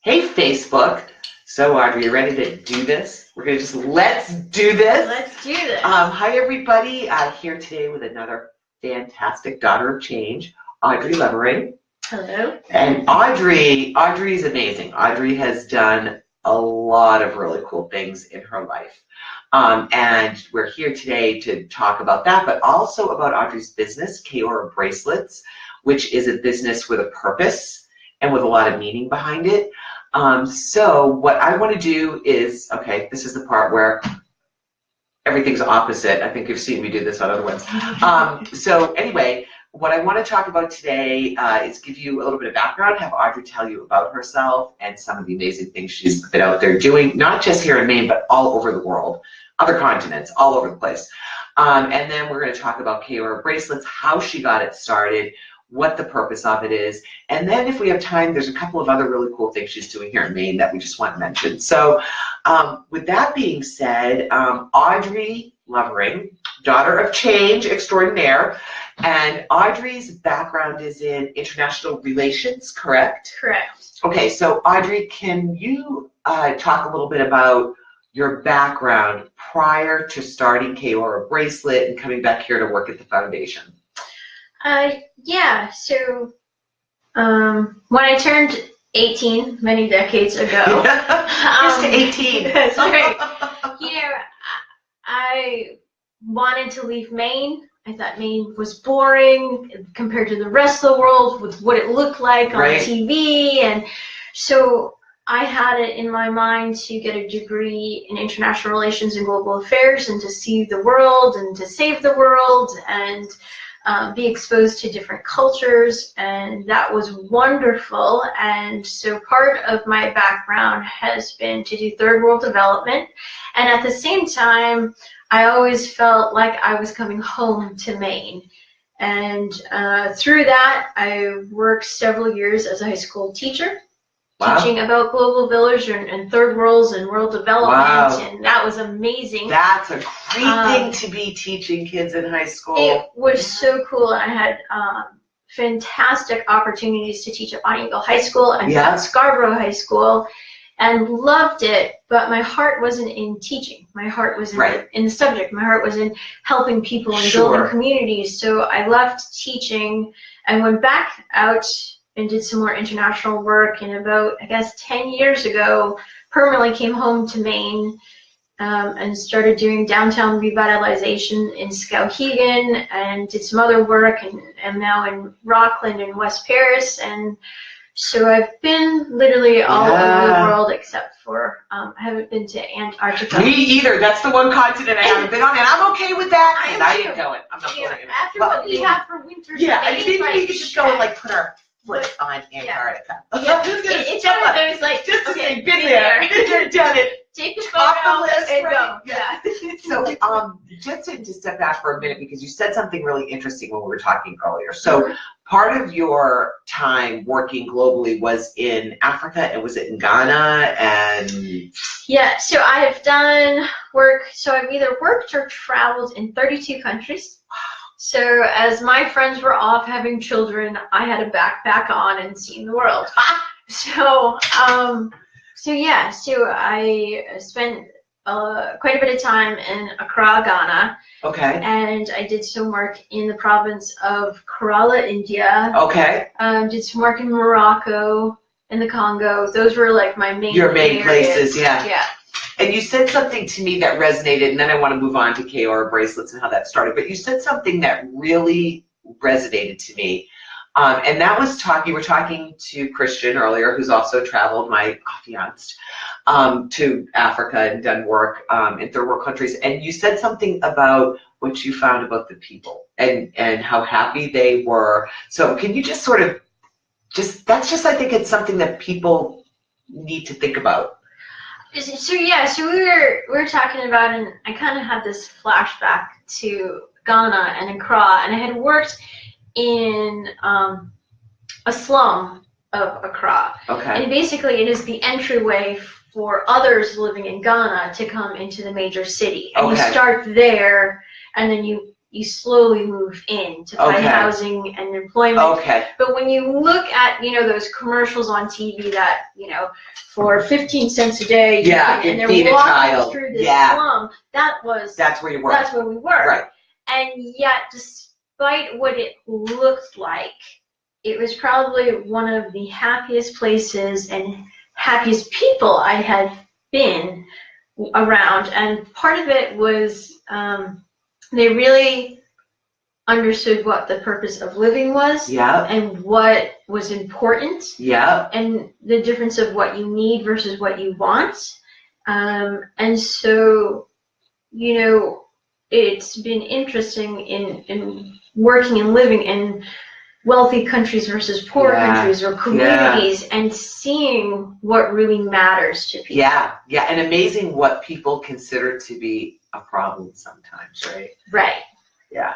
Hey, Facebook. So, Audrey, you ready to do this? We're going to let's do this. Let's do this. Hi, everybody. Here today with another fantastic daughter of change, Audrey Levering. Hello. And Audrey's amazing. Audrey has done a lot of really cool things in her life. And we're here today to talk about that, but also about Audrey's business, Kaora Bracelets, which is a business with a purpose and with a lot of meaning behind it. So what I want to do is, okay, this is the part where everything's opposite. I think you've seen me do this on other ones. So anyway, what I want to talk about today is give you a little bit of background, have Audrey tell you about herself and some of the amazing things she's been out there doing, not just here in Maine, but all over the world, other continents, all over the place. And then we're going to talk about Kaora Bracelets, how she got it started, what the purpose of it is, and then if we have time, there's a couple of other really cool things she's doing here in Maine that we just want to mention. So with that being said, Audrey Levering, daughter of change extraordinaire, and Audrey's background is in international relations, correct? Correct. Okay, so Audrey, can you talk a little bit about your background prior to starting Kaora Bracelet and coming back here to work at the foundation? Yeah, so when I turned 18 many decades ago, just 18. That's right. I wanted to leave Maine. I thought Maine was boring compared to the rest of the world with what it looked like on TV, and so I had it in my mind to get a degree in international relations and global affairs and to see the world and to save the world and be exposed to different cultures, and that was wonderful. And so part of my background has been to do third world development, and at the same time I always felt like I was coming home to Maine. And through that I worked several years as a high school teacher. Wow. Teaching about global village and third worlds and world development, wow. And that was amazing. That's a great thing to be teaching kids in high school. It was so cool. I had fantastic opportunities to teach at Bonnyville High School and at Scarborough High School, and loved it. But my heart wasn't in teaching. My heart was in the subject. My heart was in helping people and building communities. So I left teaching and went back out and did some more international work, and about, I guess, 10 years ago, permanently came home to Maine and started doing downtown revitalization in Skowhegan, and did some other work, and am now in Rockland and West Paris. And so I've been literally all over the world except for, I haven't been to Antarctica. Me either. That's the one continent I haven't been on, and I'm okay with that, and I ain't going. I'm not going. After what we have for winter. Yeah, I think we could just go and like put our foot on Antarctica. Yeah. It's one of those like, just to say, been there, done it. Take the photo and go. Yeah. So just to step back for a minute, because you said something really interesting when we were talking earlier. So part of your time working globally was in Africa, and was it in Ghana? And yeah, so I have done work. So I've either worked or traveled in 32 countries. So as my friends were off having children, I had a backpack on and seen the world. So yeah, so I spent quite a bit of time in Accra, Ghana. Okay. And I did some work in the province of Kerala, India. Okay. Did some work in Morocco, in the Congo. Those were like my main places, yeah. Yeah. And you said something to me that resonated, and then I want to move on to Kaora Bracelets and how that started. But you said something that really resonated to me, and that was you were talking to Christian earlier, who's also traveled, my fiancé, to Africa and done work in third world countries. And you said something about what you found about the people and how happy they were. So can you just sort of I think it's something that people need to think about. So yeah, so we were talking about, and I kind of had this flashback to Ghana and Accra, and I had worked in a slum of Accra. Okay. And basically it is the entryway for others living in Ghana to come into the major city. And you start there, and then you you slowly move in to find housing and employment. Okay. But when you look at, those commercials on TV that, for 15 cents a day, and they're walking through this slum, that's where you were. That's where we were. Right. And yet, despite what it looked like, it was probably one of the happiest places and happiest people I had been around. And part of it was they really understood what the purpose of living was, and what was important, and the difference of what you need versus what you want. And so, it's been interesting in working and living in wealthy countries versus poor countries or communities, and seeing what really matters to people. Yeah, and amazing what people consider to be a problem sometimes, right? Right. Yeah.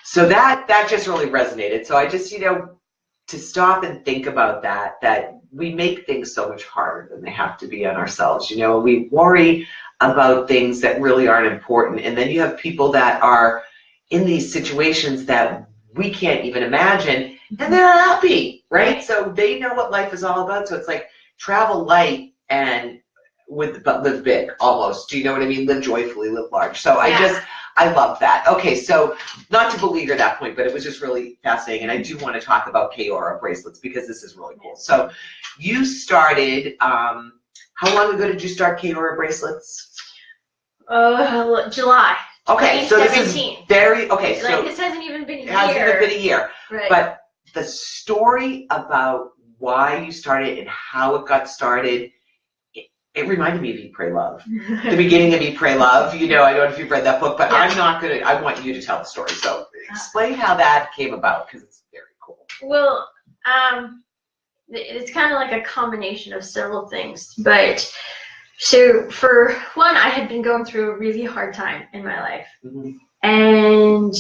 So that just really resonated. So I just, to stop and think about that we make things so much harder than they have to be on ourselves. We worry about things that really aren't important, and then you have people that are in these situations that we can't even imagine, and they're happy, right? So they know what life is all about. So it's like travel light but live big, almost. Do you know what I mean? Live joyfully, live large. So I love that. Okay, so not to beleaguer that point, but it was just really fascinating, and I do want to talk about Kaora Bracelets because this is really cool. So you started, how long ago did you start Kaora Bracelets? July. Okay, so this is very, okay, so this hasn't even been a year. It hasn't even been a year. Right. But the story about why you started and how it got started, it reminded me of Eat, Pray, Love. The beginning of Eat, Pray, Love. I don't know if you've read that book, but I want you to tell the story. So explain how that came about, because it's very cool. Well, it's kind of like a combination of several things. But so for one, I had been going through a really hard time in my life. And,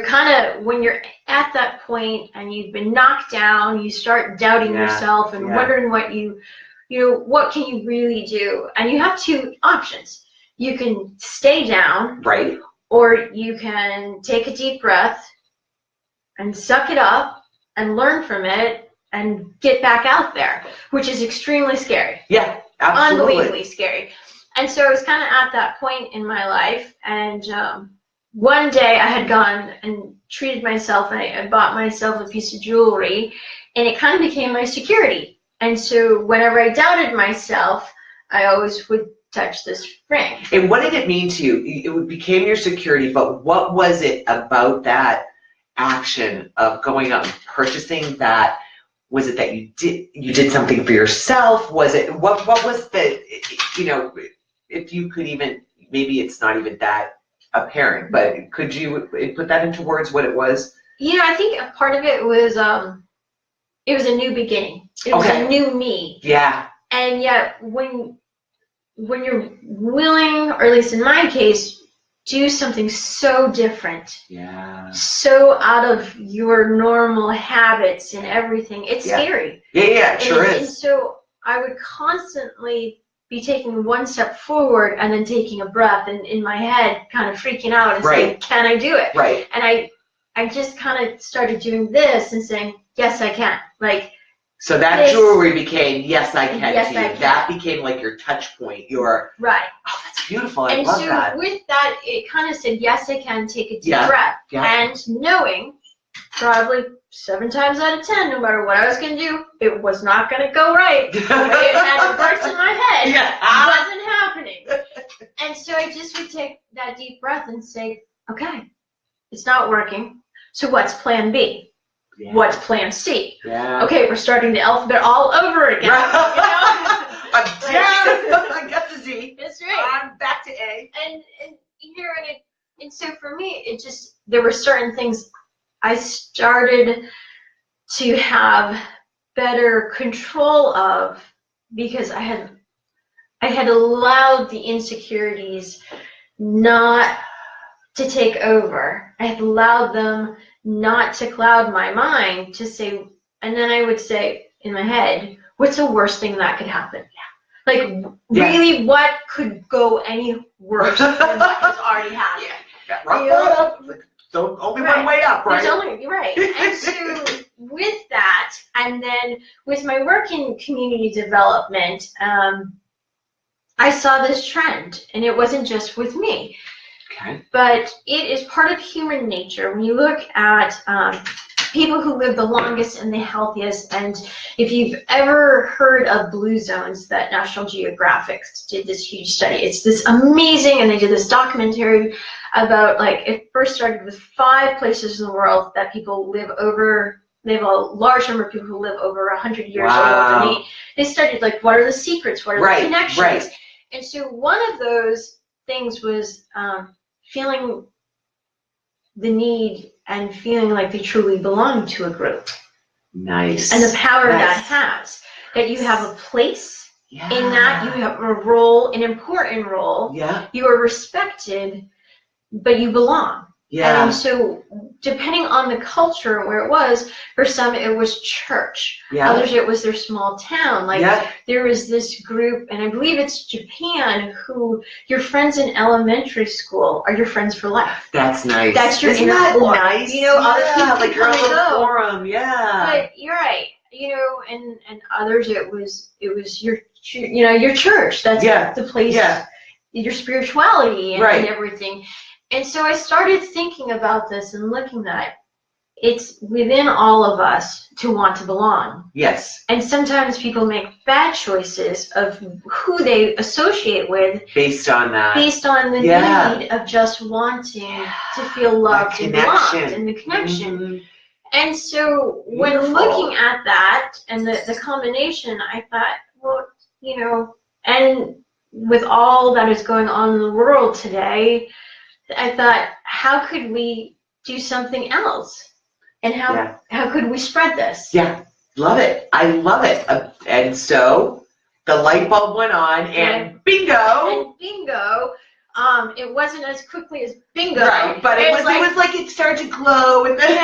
kind of when you're at that point and you've been knocked down, you start doubting yourself and wondering what what can you really do? And you have two options. You can stay down. Right. Or you can take a deep breath and suck it up and learn from it and get back out there, which is extremely scary. Yeah, absolutely. Unbelievably scary. And so I was kind of at that point in my life, and one day I had gone and treated myself, and I bought myself a piece of jewelry, and it kind of became my security. And so whenever I doubted myself, I always would touch this ring. And what did it mean to you? It became your security, but what was it about that action of going out and purchasing that? Was it that you did something for yourself? Was it, what was the, if you could even, maybe it's not even that apparent, but could you put that into words, what it was? I think a part of it was, it was a new beginning. It was a new me. Yeah. And yet when you're willing, or at least in my case, do something so different. Yeah. So out of your normal habits and everything, it's scary. Yeah, it sure is. And so I would constantly be taking one step forward and then taking a breath, and in my head kind of freaking out and saying, can I do it? Right. And I just kind of started doing this and saying, yes, I can. So that jewelry became, yes, I can. Yes, I can. That became like your touch point. Right. Oh, that's beautiful. I love that. And so with that, it kind of said, yes, I can, take a deep breath. Yeah. And knowing probably 7 times out of 10, no matter what I was going to do, it was not going to go right. The way it had worked in my head. It wasn't happening. And so I just would take that deep breath and say, okay, it's not working. So what's plan B? Yeah. What's plan C? Yeah. Okay, we're starting the alphabet all over again. I'm down. I got the Z. That's right. I'm back to A. And so for me, there were certain things I started to have better control of, because I had allowed the insecurities not to take over. I had allowed them not to cloud my mind, to say, and then I would say in my head, what's the worst thing that could happen? Really, what could go any worse than what has already happened? Yeah, rock bottom. So only one way up, right? There's only, right. And so with that, and then with my work in community development, I saw this trend, and it wasn't just with me. Okay. But it is part of human nature. When you look at people who live the longest and the healthiest, and if you've ever heard of blue zones, that National Geographic did this huge study. It's this amazing, and they did this documentary about, like, it first started with 5 places in the world that people live over. They have a large number of people who live over 100 years old, and they studied, like, what are the secrets, what are the connections. Right. And so one of those things was feeling the need and feeling like they truly belong to a group. Nice. And the power that has. That you have a place in that, you have a role, an important role. Yeah. You are respected, but you belong. Yeah. And so depending on the culture where it was, for some it was church. Yeah. Others it was their small town. Like there was this group, and I believe it's Japan, who your friends in elementary school are your friends for life. That's nice. That's your Isn't inner that core. nice? You know, other people like your little forum. Yeah. But you're right. You know, and others it was your your church. That's the place. Your spirituality and everything. And so I started thinking about this and looking at it's within all of us to want to belong. Yes. And sometimes people make bad choices of who they associate with based on that. Based on the need of just wanting to feel loved and belonged and the connection. Mm-hmm. And so when looking at that and the combination, I thought, well, you know, and with all that is going on in the world today, I thought, how could we do something else? And how could we spread this? Yeah, love it. I love it. And so the light bulb went on, and bingo. And bingo. It wasn't as quickly as bingo. Right, but it was like it started to glow, and then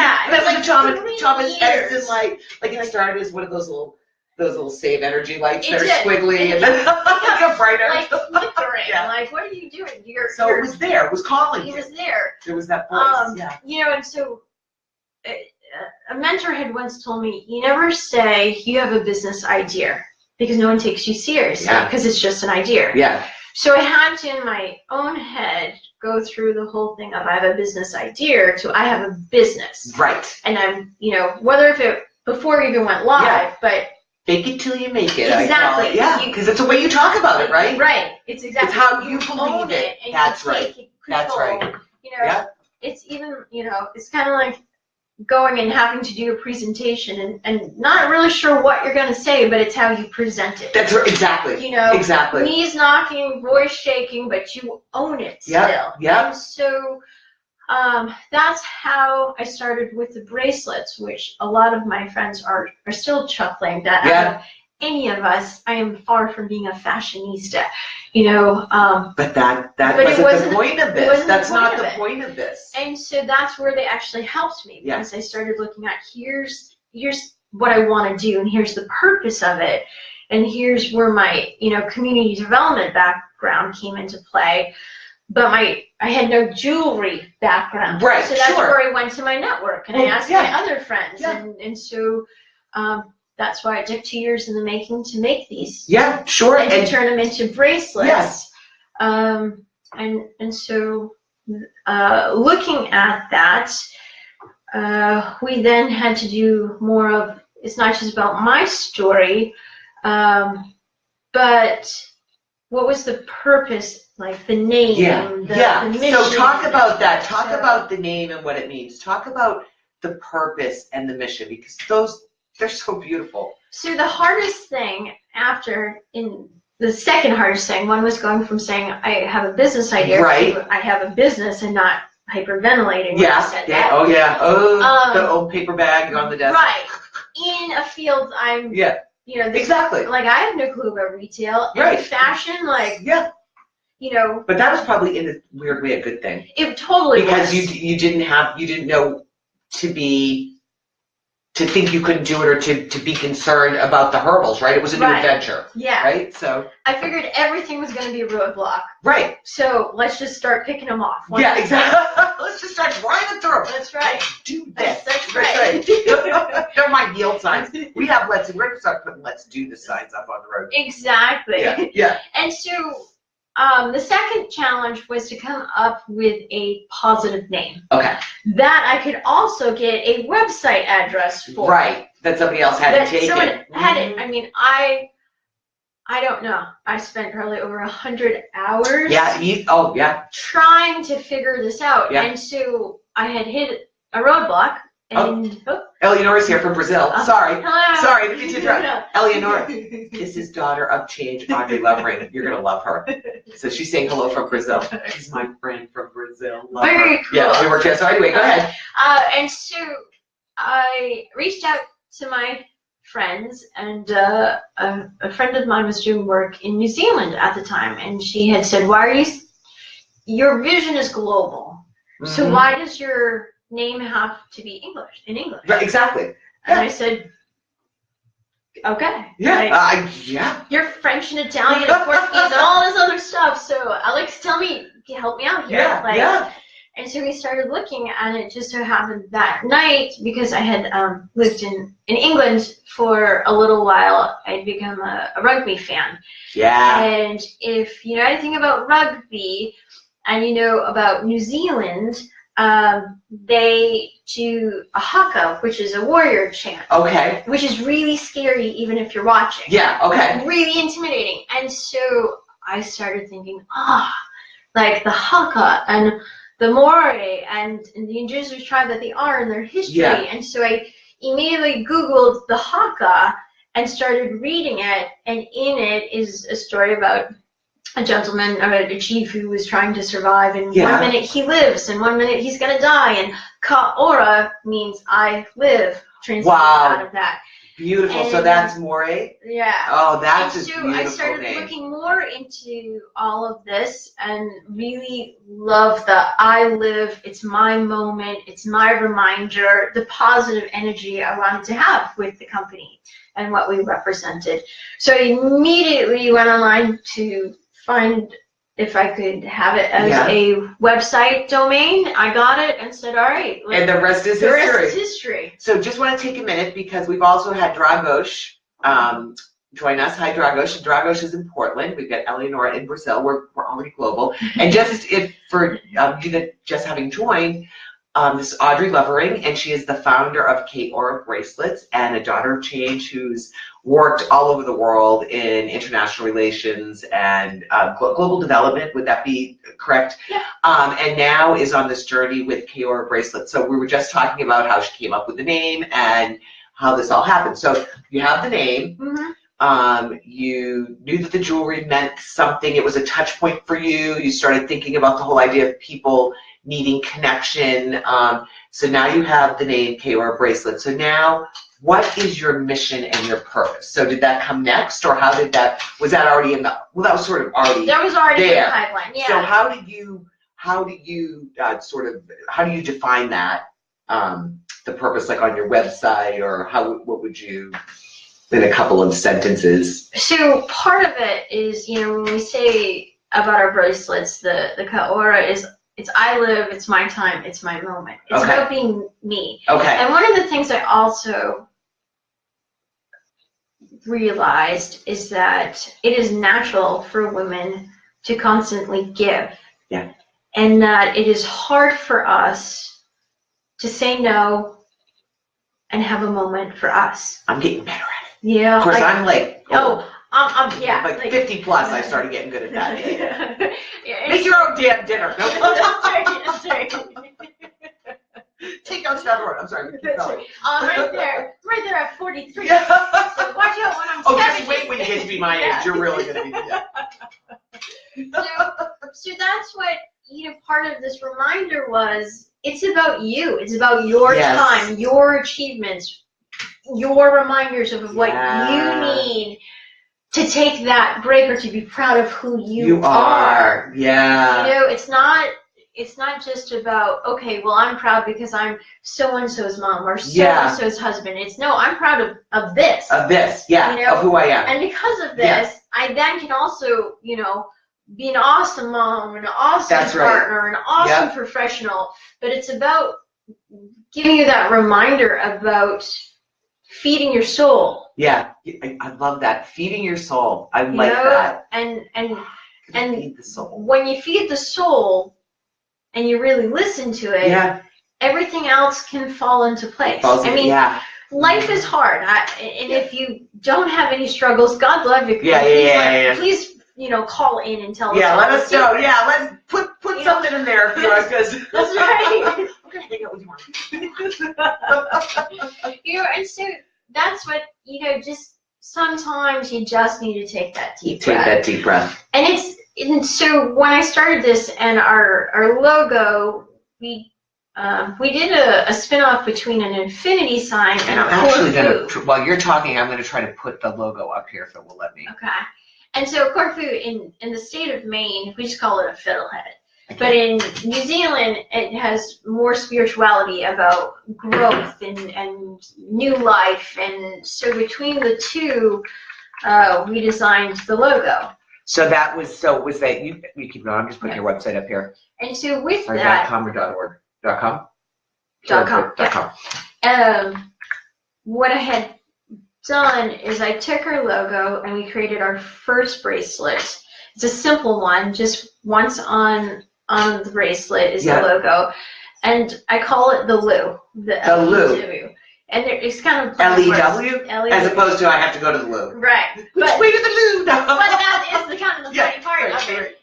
like Thomas Edison light. Like it started as one of those little save energy lights that are squiggly, and then like brighter. Like flickering. Like, what are you doing? It was there. It was calling. It was there. There was that voice. You know, and so a mentor had once told me, you never say you have a business idea because no one takes you seriously because it's just an idea. Yeah. So I had to, in my own head, go through the whole thing of I have a business idea to I have a business. Right. And I'm, you know, whether if it before it even went live, but fake it till you make it. Exactly. Yeah, because it's the way you talk about it, right? Right. It's exactly. It's how you believe it. And that's right. That's right. You know, it's even, you know, it's kind of like going and having to do a presentation and not really sure what you're going to say, but it's how you present it. That's right. Exactly. You know, exactly. Knees knocking, voice shaking, but you own it still. Yeah. And so that's how I started with the bracelets, which a lot of my friends are still chuckling that out of any of us, I am far from being a fashionista, you know. But that wasn't the point of this. That's not the point of this. And so that's where they actually helped me because I started looking at here's what I want to do, and here's the purpose of it, and here's where my community development background came into play. But I had no jewelry background. Right. So that's where I went to my network and I asked my other friends. Yeah. And so that's why it took 2 years in the making to make these. Yeah, sure. And to turn them into bracelets. Yes. And so looking at that, we then had to do more of, it's not just about my story, but what was the purpose? Like the name, the mission. So talk about that. Talk about the name and what it means. Talk about the purpose and the mission, because they're so beautiful. So the hardest thing the second hardest thing, one was going from saying I have a business idea to I have a business and not hyperventilating. The old paper bag on the desk. Right. In a field exactly. Like I have no clue about retail. Right. And fashion, But that was probably in a weird way a good thing. It totally because was. you didn't know to be to think you couldn't do it or to be concerned about the hurdles, right? It was a new adventure. Yeah. Right? So I figured everything was going to be a roadblock. Right. So let's just start picking them off. Yeah, exactly. Let's just start driving through. That's right. Do this. That's right. Never mind yield signs. We have let's, and we're going to start putting let's do the signs up on the road. Exactly. Yeah. And so the second challenge was to come up with a positive name. Okay. That I could also get a website address for. Right. That somebody else had to take someone it. had it. I mean, I don't know. I spent probably over 100 hours. Yeah. Trying to figure this out. Yeah. And so I had hit a roadblock. And Eleonora's here from Brazil. Sorry. Hello. Sorry to get you interrupted. Eleonora, this is daughter of Change, Audrey Lovering. You're going to love her. So she's saying hello from Brazil. She's my friend from Brazil. Love Very her. cool. Yeah, we worked here. So anyway, go ahead. And so I reached out to my friends, and a friend of mine was doing work in New Zealand at the time, and she had said, your vision is global, so why does your name have to be in English? Right, exactly. And I said, okay. Yeah. You're French and Italian and Portuguese and all this other stuff, so Alex, help me out here. Yeah. And so we started looking, and it just so happened that night, because I had lived in England for a little while, I'd become a rugby fan. Yeah. And if you know anything about rugby, and you know about New Zealand, they do a haka, which is a warrior chant. Okay. Which is really scary, even if you're watching. Yeah, okay. Really intimidating. And so I started thinking, like the haka and the Maori and the indigenous tribe that they are in their history. Yeah. And so I immediately Googled the haka and started reading it, and in it is a story about a gentleman or a chief who was trying to survive, and 1 minute he lives and 1 minute he's gonna die, and Kaora means I live, translated out of that. Beautiful. And, so that's Maori? Yeah. Oh, that's a beautiful I started name. looking more into all of this and really love the I live, it's my moment, it's my reminder, the positive energy I wanted to have with the company and what we represented. So I immediately went online to find if I could have it as a website domain. I got it and said, all right. And the rest is history. The rest is history. So just want to take a minute, because we've also had Dragos join us. Hi, Dragos. Dragos is in Portland. We've got Eleonora in Brazil. We're already global. And just for you that just having joined, this is Audrey Lovering, and she is the founder of Kaora Bracelets and a daughter of Change who's worked all over the world in international relations and global development. Would that be correct? Yeah. And now is on this journey with Kaora Bracelets. So we were just talking about how she came up with the name and how this all happened. So you have the name. You knew that the jewelry meant something. It was a touch point for you. You started thinking about the whole idea of people needing connection. So now you have the name Kaora Bracelet. So now, what is your mission and your purpose? So did that come next, or how did that, was that already in the, well, that was sort of already there. Was already there. In the pipeline, yeah. So how do you define that, the purpose, like on your website, or what would you, in a couple of sentences? So part of it is, when we say about our bracelets, the Kaora is, it's I live, it's my time, it's my moment. It's about being me. Okay. And one of the things I also realized is that it is natural for women to constantly give. Yeah. And that it is hard for us to say no and have a moment for us. I'm getting better at it. Yeah. Of course, I'm like, yeah. Like 50 plus, I started getting good at that. Yeah, make your own damn dinner. No. That's right. Take out that word. I'm sorry. Keep going. Right there at 43. Yeah. So watch out when I'm 70. Just wait when you get to be my age. You're really gonna be. So that's what part of this reminder was. It's about you. It's about your time, your achievements, your reminders of what you need to take that break or to be proud of who you are. Yeah. It's not it's not just about, okay, well, I'm proud because I'm so-and-so's mom or so-and-so's husband. It's, no, I'm proud of this. Of this, yeah, you know? of who I am. And because of this, I then can also, you know, be an awesome mom, an awesome partner, an awesome professional. But it's about giving you that reminder about feeding your soul. Yeah, I love that. Feeding your soul. I like that. And feed the soul. When you feed the soul and you really listen to it, everything else can fall into place. I mean, life is hard. And if you don't have any struggles, God love you. Please, you know, call in and tell us. Yeah, let us know. Yeah, let's put something in there, because that's right. I'm gonna hang out with you. You know, and so that's what, you know, just sometimes you just need to take that deep breath. Take that deep breath. And so when I started this and our logo, we did a spin-off between an infinity sign and a actually Corfu. while you're talking, I'm gonna try to put the logo up here if it will let me. Okay. And so Corfu in the state of Maine, we just call it a fiddlehead. Okay. But in New Zealand, it has more spirituality about growth and new life. And so between the two, we designed the logo. So was that you keep going. I'm just putting your website up here. And so with that, .com or .org? .com? .com. What I had done is I took our logo and we created our first bracelet. It's a simple one, just once on the bracelet is the logo, and I call it the Lou. The Lou. And it's kind of L-E-W? As opposed to I have to go to the loo. Right. Which way to the loo? But that is the kind of the funny part of it.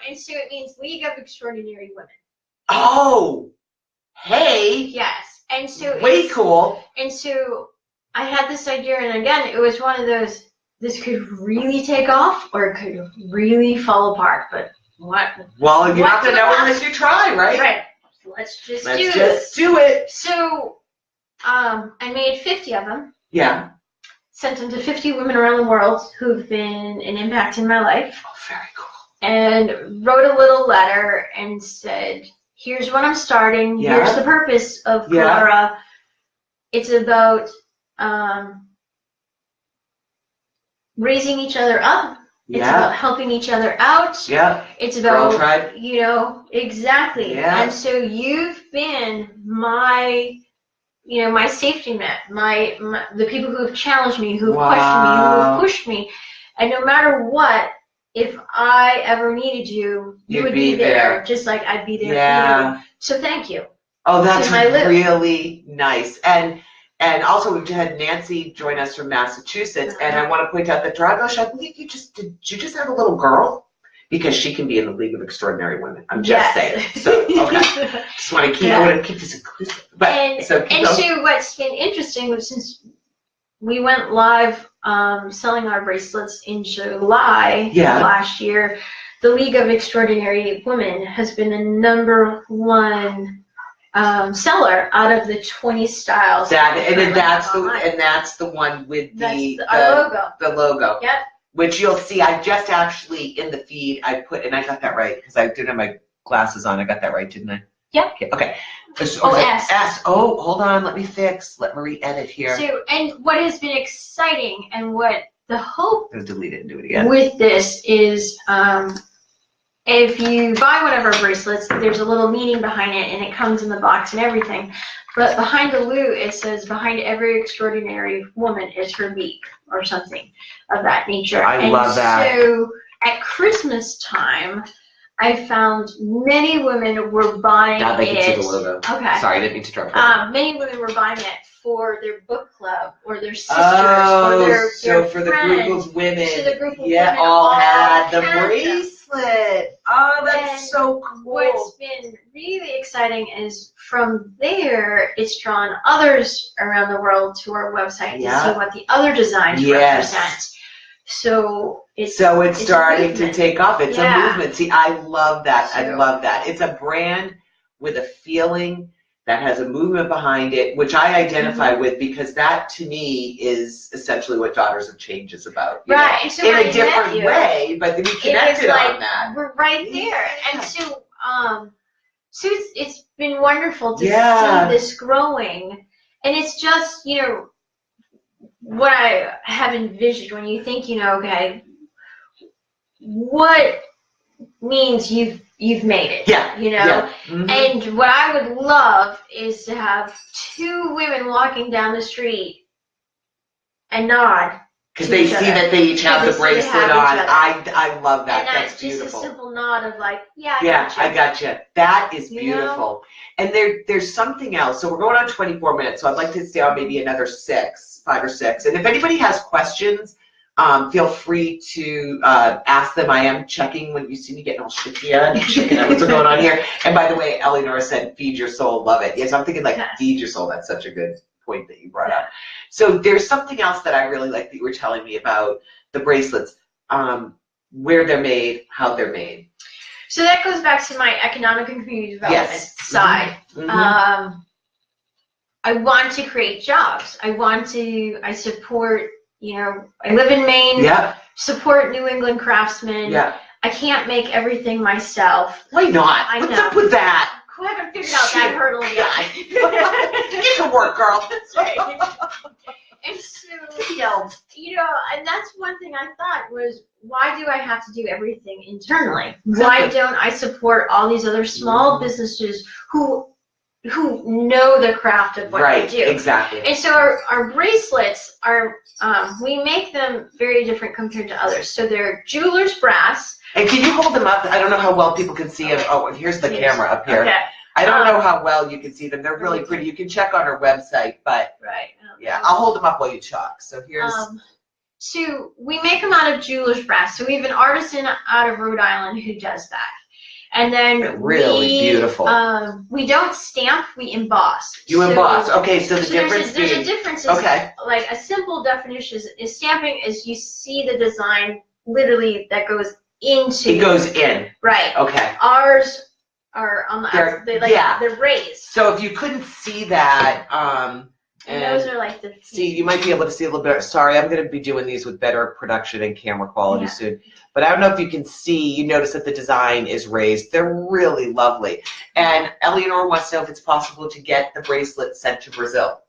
And so it means League of Extraordinary Women. Oh, hey. Yes. And so way cool. And so I had this idea, and again, it was one of those, this could really take off or it could really fall apart, but what? Well, you have to know unless you try, right? Right. Let's just do it. So I made 50 of them. Yeah. Sent them to 50 women around the world who've been an impact in my life. Oh, very cool. And wrote a little letter and said, here's what I'm starting. Yeah. Here's the purpose of Kaora. It's about raising each other up. It's about helping each other out. Yeah. It's about, Girl tribe. you know, exactly. Yeah. And so you've been my, you know, my safety net, the people who have challenged me, who have questioned me, who have pushed me. And no matter what, if I ever needed you, you would be there, just like I'd be there for you. So thank you. Oh, that's really nice. And also we've had Nancy join us from Massachusetts, and I want to point out that Dragosh, I believe did you just have a little girl? Because she can be in the League of Extraordinary Women. I'm just saying. So okay. Just want to I want to keep this inclusive. But so what's been interesting was since we went live selling our bracelets in July last year, the League of Extraordinary Women has been the #1 seller out of the 20 styles. That's the one with the logo. The logo. Yep. Which you'll see. I just actually in the feed I put, and I got that right because I didn't have my glasses on. I got that right, didn't I? Yep. Okay. S. Oh, hold on. Let me re-edit here. So, and what has been exciting and what the hope delete it and do it again with this is if you buy one of our bracelets, there's a little meaning behind it, and it comes in the box and everything. But behind the Lou, it says, behind every extraordinary woman is her beak, or something of that nature. I love that. So at Christmas time, I found many women were buying now they can see the logo. Okay. Sorry, I didn't mean to interrupt. Many women were buying it for their book club, or their sisters, or their for the group of women. So the group of women all had the bracelet. Oh, that's so cool. What's been really exciting is from there, it's drawn others around the world to our website to see what the other designs represent. So it's starting to take off. It's a movement. See, I love that. I love that. It's a brand with a feeling that has a movement behind it, which I identify with, because that to me is essentially what Daughters of Change is about. Right. And so in a different way, but we connected on that. We're right there. And so So it's been wonderful to see this growing. And it's just, you know, what I have envisioned when you think, you know, okay, what means you've made it. Yeah. You know? Yeah. Mm-hmm. And what I would love is to have two women walking down the street and nod. Because they see that they each have the bracelet on. I love that. And that's beautiful. Just a simple nod of like, yeah, I gotcha. That is beautiful. And there's something else. So we're going on 24 minutes. So I'd like to stay on maybe another 5 or 6. And if anybody has questions, feel free to ask them. I am checking when you see me getting all shifty and checking out what's going on here. And by the way, Eleanor said, feed your soul, love it. Yes, I'm thinking like feed your soul. That's such a good point that you brought up. So there's something else that I really like that you were telling me about the bracelets, where they're made, how they're made. So that goes back to my economic and community development side. Mm-hmm. I want to create jobs. I support, you know, I live in Maine, support New England craftsmen. I can't make everything myself. Why not? What's up with that? Who haven't figured out that hurdle yet? Get to work, girl. That's right. And so, you know, and that's one thing I thought was, why do I have to do everything internally? Why don't I support all these other small businesses who know the craft of what they do? Exactly. And so our bracelets are, we make them very different compared to others. So they're jeweler's brass. And can you hold them up? I don't know how well people can see it. Oh, here's the camera up here. Okay. I don't know how well you can see them. They're really pretty. You can check on our website, but I'll hold them up while you talk. So here's. So we make them out of jeweler's brass. So we have an artisan out of Rhode Island who does that. And then really beautiful. We don't stamp, we emboss. You emboss. Okay, so the difference there's a difference. Like a simple definition is stamping is you see the design literally that goes into. It goes in. Right. Okay. Ours are on the they're raised. So if you couldn't see that, and those are like the. See, you might be able to see a little bit. Sorry, I'm going to be doing these with better production and camera quality soon. But I don't know if you can see. You notice that the design is raised. They're really lovely. And Eleanor wants to know if it's possible to get the bracelet sent to Brazil.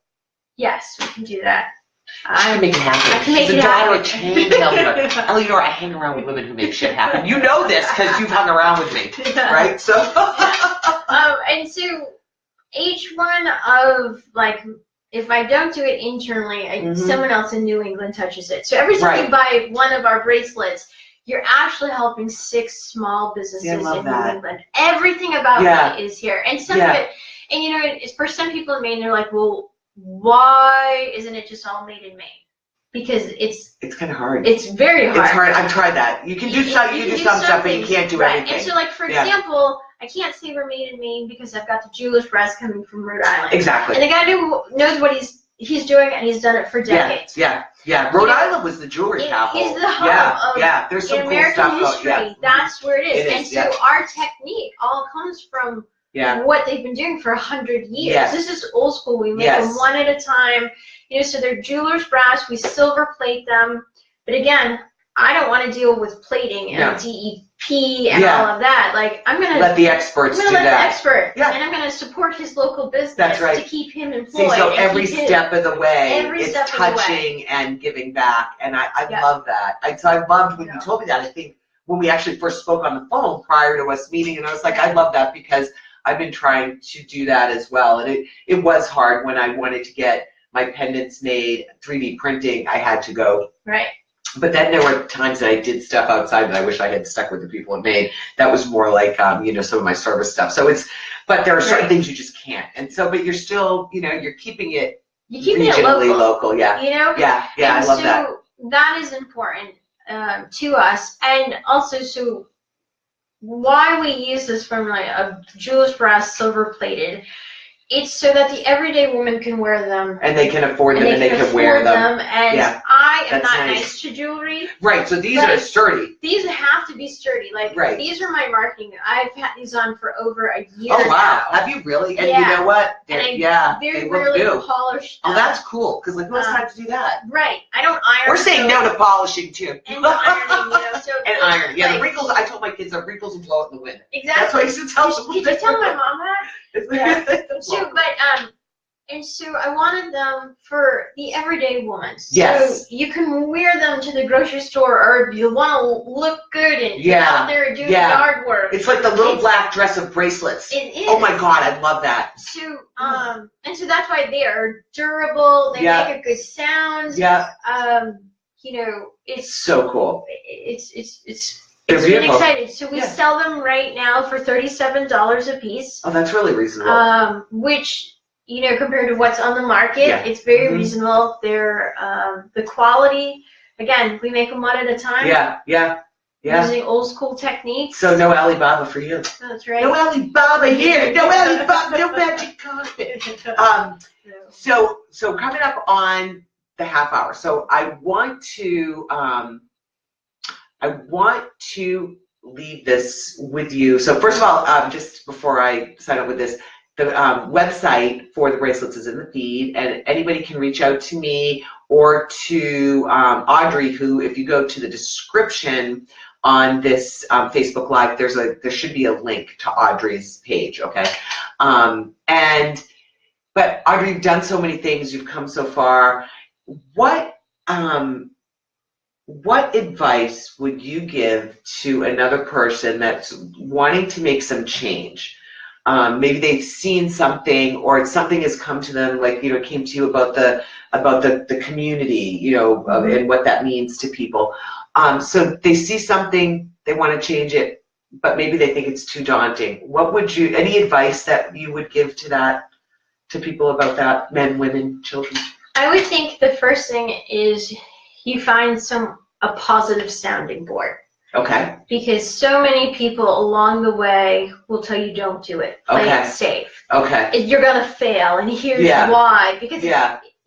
Yes, we can do that. I can make it happen. I can make it happen. Eleanor, I hang around with women who make shit happen. You know this because you've hung around with me, right? So. And so each one of like. If I don't do it internally, someone else in New England touches it. So every time you buy one of our bracelets, you're actually helping 6 small businesses in New England. Everything about it is here. And some of it, and you know, it's for some people in Maine, they're like, well, why isn't it just all made in Maine? Because it's kind of hard. It's very hard. It's hard. I've tried that. You can do some stuff, but you can't do everything. And so, like for example, I can't say we're made in Maine because I've got the jeweler's brass coming from Rhode Island. Exactly. And the guy who knows what he's doing, and he's done it for decades. Yeah. Rhode Island was the jewelry capital. He's the home of There's some American cool stuff history. That's where it is. And so our technique all comes from what they've been doing for 100 years. Yes. This is old school. We make them one at a time. You know, so they're jeweler's brass. We silver plate them. But again, I don't want to deal with plating and DEP and all of that. Like I'm gonna let the experts do that. The expert, and I'm gonna support his local business to keep him employed. See, so every step of the way, it's touching and giving back, and I love that. So I loved when you told me that. I think when we actually first spoke on the phone prior to us meeting, and I was like, I love that because I've been trying to do that as well, and it was hard when I wanted to get my pendants made, 3D printing. I had to go. Right. But then there were times that I did stuff outside that I wish I had stuck with the people in Maine. That was more like, you know, some of my service stuff. So but there are certain things you just can't. And so, but you're still, you know, you're keeping it regionally local. Yeah. You know? Yeah, I love that. That is important to us. And also, so why we use this from like a jeweler's brass silver plated, it's so that the everyday woman can wear them. And they can afford them and they can wear them. And I am not nice to jewelry. Right, so these are sturdy. These have to be sturdy. Like, these are my marketing. I've had these on for over a year now. now. Have you really? And you know what? They very rarely polish them. Oh, that's cool, because like, who has time to do that? Right. I don't iron. We're saying no to polishing, too. And ironing, you know. So and iron. Yeah, the wrinkles, I told my kids the wrinkles will blow out in the wind. Exactly. That's what I used to tell them. Did you tell my mom that? Yeah. So, And so I wanted them for the everyday woman. Yes. So you can wear them to the grocery store, or if you want to look good and get out there and do yard work. It's like the little black dress of bracelets. It is. Oh my God, I love that. So, and so that's why they are durable. They make a good sound. Yeah. You know, it's so cool. It's been exciting. So we sell them right now for $37 a piece. Oh, that's really reasonable. Which, you know, compared to what's on the market, it's very reasonable. They're the quality. Again, we make them one at a time. Yeah. Using old school techniques. So no Alibaba for you. That's right. No Alibaba here. No Alibaba. No magic carpet. So coming up on the half hour. So I want to leave this with you. So first of all, just before I sign up with this, the website for the bracelets is in the feed, and anybody can reach out to me or to Audrey, who, if you go to the description on this Facebook Live, there should be a link to Audrey's page, okay? But Audrey, you've done so many things, you've come so far. What advice would you give to another person that's wanting to make some change? Maybe they've seen something, or something has come to them, like, you know, it came to you about the community, you know, and what that means to people. So they see something, they want to change it, but maybe they think it's too daunting. What would you, any advice that you would give to people about that, men, women, children? I would think the first thing is you find a positive sounding board. Okay. Because so many people along the way will tell you don't do it. Play it safe. Okay. You're gonna fail, and here's why. Because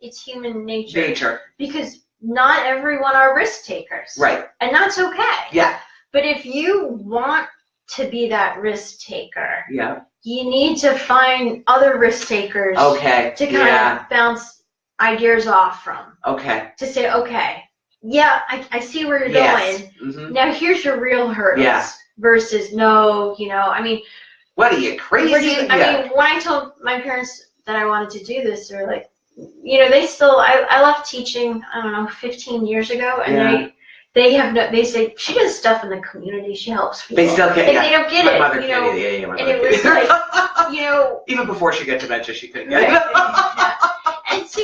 it's human nature. Because not everyone are risk takers. Right. And that's okay. Yeah. But if you want to be that risk taker, you need to find other risk takers to kind of bounce ideas off from. Okay. To say, okay, I see where you're going. Now here's your real hurdles versus no, you know, I mean. What are you, crazy? I mean, when I told my parents that I wanted to do this, they were like, you know, I left teaching, I don't know, 15 years ago, and they say, she does stuff in the community, she helps people. They still get they don't get it, you know, and it was like, you know. Even before she got dementia, she couldn't get it. And so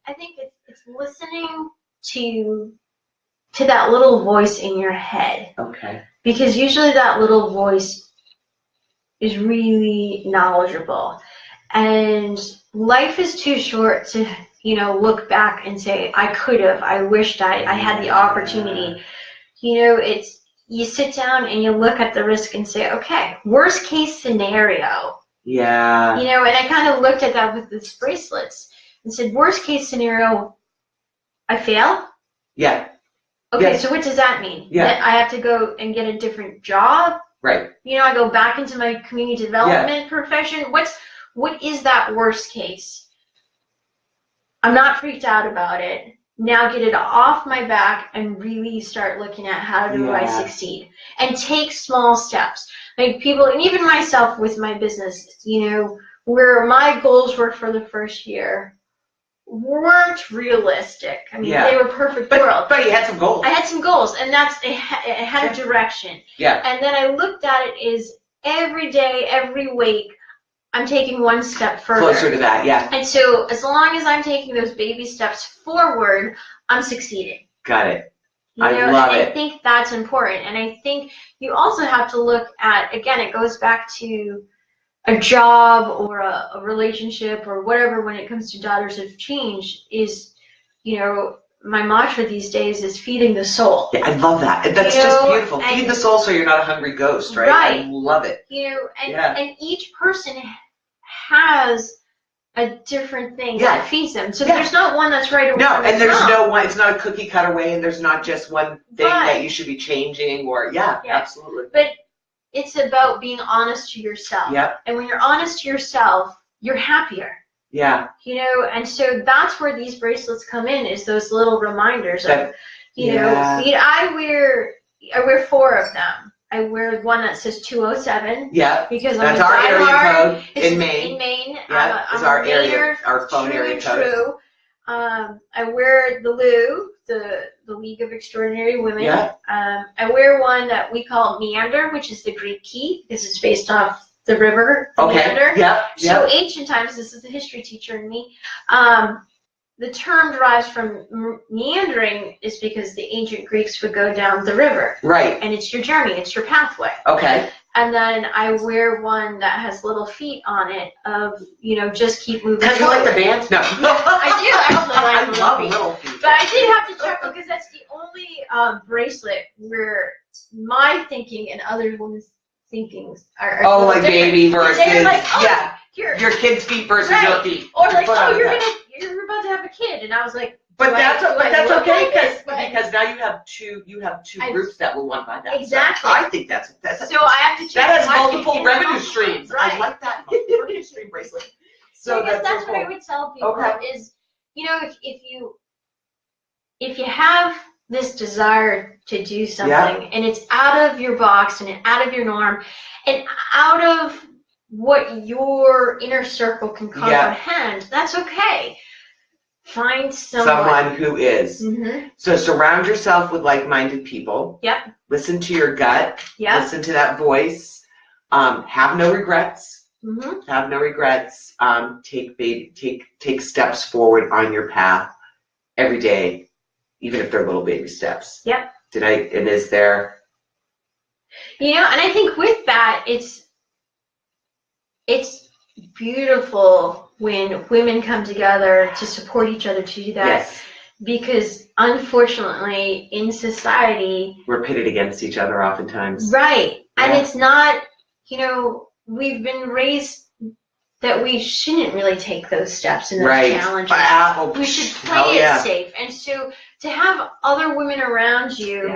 I think it's listening to that little voice in your head. Okay. Because usually that little voice is really knowledgeable. And life is too short to, you know, look back and say, I could have, I wished I had the opportunity. You know, you sit down and you look at the risk and say, okay, worst case scenario. Yeah. You know, and I kind of looked at that with these bracelets and said, worst case scenario, I fail? Yeah. Okay, so what does that mean? That I have to go and get a different job? Right. You know, I go back into my community development profession. What is that worst case? I'm not freaked out about it. Now get it off my back and really start looking at how do I succeed, and take small steps. Like people, and even myself with my business, you know, where my goals were for the first year weren't realistic. I mean, they were perfect world. But you had some goals. I had some goals, and it had a direction. Yeah. And then I looked at it as every day, every week, I'm taking one step further. Closer to that, yeah. And so as long as I'm taking those baby steps forward, I'm succeeding. Got it. I love it. I think that's important. And I think you also have to look at, again, it goes back to a job or a relationship or whatever when it comes to daughters of change is, you know, my mantra these days is feeding the soul. Yeah, I love that. That's just beautiful. Feed the soul so you're not a hungry ghost, right? Right. I love it. You know, and each person has a different thing that feeds them. So there's not one that's right or wrong. No, and there's no one, it's not a cookie cutter way, and there's not just one thing that you should be changing or, absolutely. But it's about being honest to yourself. Yep. And when you're honest to yourself, you're happier. Yeah. You know, and so that's where these bracelets come in, is those little reminders of, you know, I wear I wear 4 of them. I wear one that says 207. Yeah. Because that's I'm a our area diehard. code in Maine. In Maine. Yeah, I'm it's our a area, Mainer, our phone true area and code. true. I wear the Lou, the League of Extraordinary Women. Yeah. I wear one that we call Meander, which is the Greek key, because it's based off the river, the Meander. Yeah. So ancient times, this is the history teacher in me. The term derives from meandering is because the ancient Greeks would go down the river. Right. And it's your journey, it's your pathway. Okay. And then I wear one that has little feet on it of, just keep moving. Kind of like the band? No. I do actually like I love little feet. But I did have to chuckle because that's the only bracelet where my thinking and other women's thinkings are like different. baby versus, They're like, your kid's feet versus your feet. Or like, you're about to have a kid, and I was like, but that's okay because now you have two groups that will want to buy that. Exactly. So I think that's so I have to check. That has multiple revenue streams. Right. I like that revenue stream bracelet. So I guess that's what I would tell people is, if you have this desire to do something and it's out of your box and out of your norm and out of what your inner circle can comprehend, that's okay. Find someone who is. Mm-hmm. So surround yourself with like-minded people. Yep. Listen to your gut. Yep. Listen to that voice. Have no regrets. Mm-hmm. Have no regrets. Take steps forward on your path every day, even if they're little baby steps. Yep. And is there? And I think with that, it's beautiful when women come together to support each other to do that. Yes. Because unfortunately, in society, we're pitted against each other oftentimes. Right. Yeah. And it's not, we've been raised that we shouldn't really take those steps and those challenges. We should play it safe. And so to have other women around you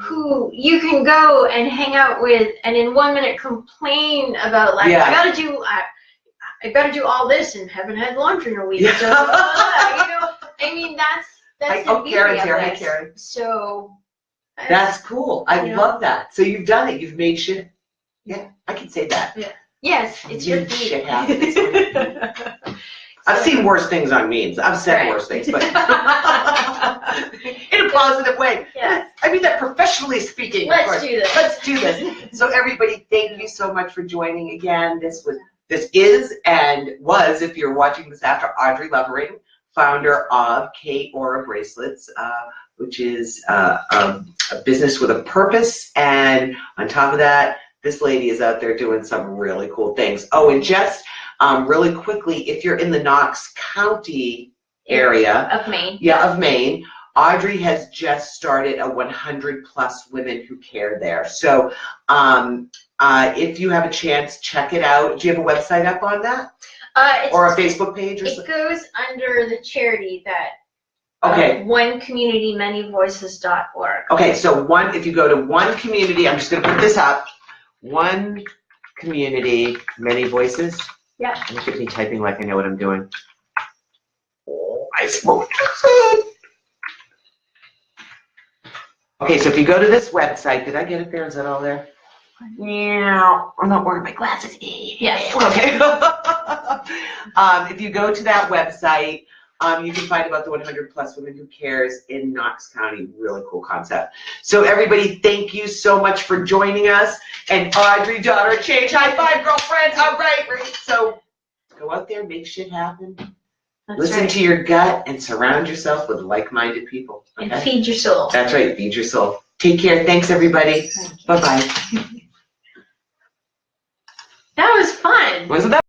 who you can go and hang out with and in 1 minute complain about I gotta do all this and haven't had laundry in a week. So, I mean that's the beauty Karen's of here. this. Hi, Karen. So that's cool. I love that. So you've done it. You've made shit. Yeah, I can say that. Yeah. Yes, it's your feet. Shit happens. I've seen worse things on memes. I've said worse things, but in a positive way. Yes. I mean that professionally speaking. Let's do this. Let's do this. So everybody, thank you so much for joining again. This is and was, if you're watching this after, Audrey Lovering, founder of Kaora Bracelets, which is a business with a purpose. And on top of that, this lady is out there doing some really cool things. Oh, and just really quickly, if you're in the Knox County area of Maine, of Maine, Audrey has just started a 100+ women who care there. So if you have a chance, check it out. Do you have a website up on that? Or a Facebook page or something? It goes under the charity that onecommunitymanyvoices.org. Okay, so if you go to One Community, I'm just going to put this up. One Community, Many Voices. Yeah. Look at me typing like I know what I'm doing. Oh, I spoke. Okay, so if you go to this website, did I get it there? Is that all there? Yeah, I'm not wearing my glasses. Yes. Okay. If you go to that website, you can find about the 100+ women who cares in Knox County. Really cool concept. So everybody, thank you so much for joining us. And Audrey, daughter of change, high five, girlfriends. All right. So go out there, make shit happen. Listen to your gut and surround yourself with like-minded people. Okay? And feed your soul. That's right, feed your soul. Take care. Thanks, everybody. Bye-bye. That was fun. Wasn't that?